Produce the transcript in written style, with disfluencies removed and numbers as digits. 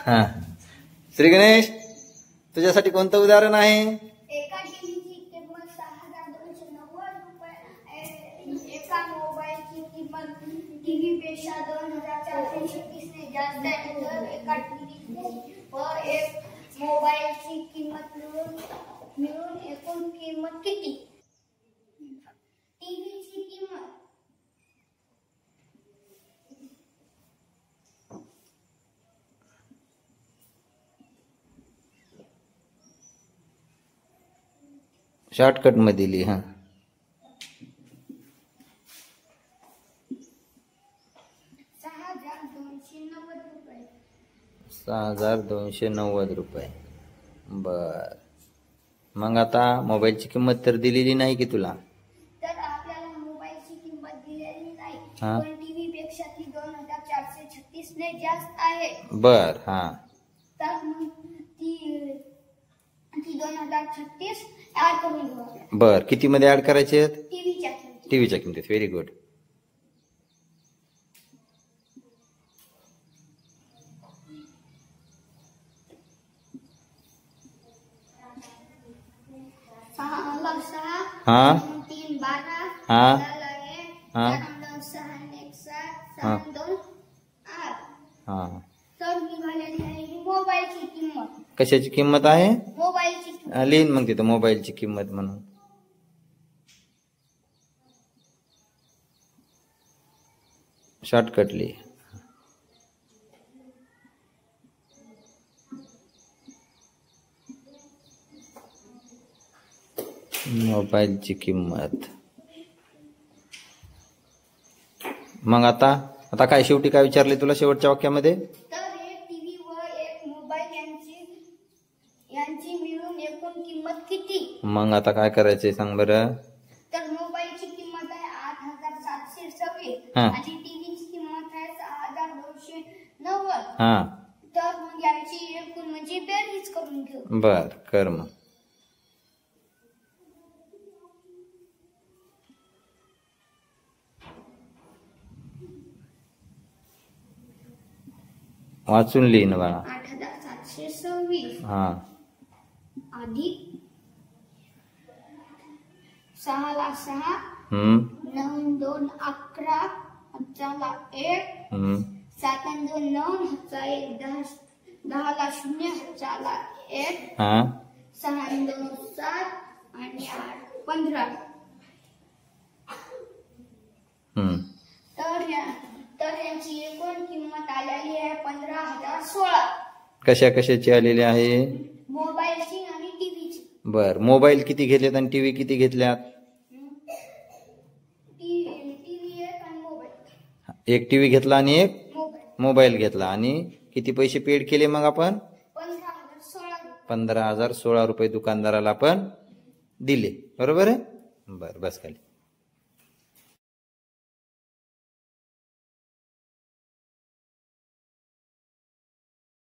हा श्री गणेश, तुझ्यासाठी कोणतं उदाहरण आहे? एका टीव्हीची किंमत 6290 रुपये, एका मोबाईलची किंमत टीव्ही पेक्षा 2436 ने जास्त आहे, तर एका टीव्ही व एक मोबाईलची किंमत मिळून एकूण किंमत किती? टीव्हीची किंमत शॉर्टकट मध्ये लिही. हा 6290 रुपये. 6290 रुपये. बर, मग आता मोबाईलची किंमत तर दिलेली नाही की तुला? तर आपल्याला मोबाईलची किंमत दिलेली नाही, हा. पण टीव्ही पेक्षा ती 2436 ने जास्त आहे. बर. हा तर मग ती 2036 ऍड करून घेऊ. बर, किती मध्ये ऍड करायचे? टीव्हीच्या किमतीत. Very good. हा 3 12 हा 1 हा 6 1 7 2 8. हा तर निघालेली आहे ही मोबाईलची किंमत. कशाची किंमत आहे? मोबाईलची किंमत. लिहिन मग तिथं मोबाईलची किंमत म्हणून. शॉर्टकट लिहि. मोबाईलची किंमत. मग आता काय शेवटी काय विचारले तुला शेवटच्या वाक्यामध्ये? तर एक टीव्ही व एक मोबाईल यांची मिळून एकूण किंमत किती? मग आता काय करायचंय सांग बरं? तर मोबाईलची किंमत आहे 8726 हा. आणि टीव्हीची किंमत आहे 6290. हा. तर मग यांची एकूण म्हणजे बेरीज करून घेऊ. बर, कर मग. वाचून लिहिन बाळा. 8726 हा अधिक 6 ला 6 9 2 11 5 ला 1 7 2 9 1 10 ला 0 5 ला 1 हा 6 2 7 आणि 8 15. तर यांची एकूण किंमत आलेली आहे 15016. कशाची आलेली आहे? मोबाईलची आणि टीव्हीची. बर, मोबाईल किती घेतलेत आणि टीव्ही किती घेतल्यात? टीव्ही एक आणि मोबाईल. एक टीव्ही घेतला आणि एक मोबाईल. मोबाईल घेतला. आणि किती पैसे पेड केले मग आपण? 15016. 15016 रुपये दुकानदाराला आपण दिले. बरोबर आहे. बर, बस खाली.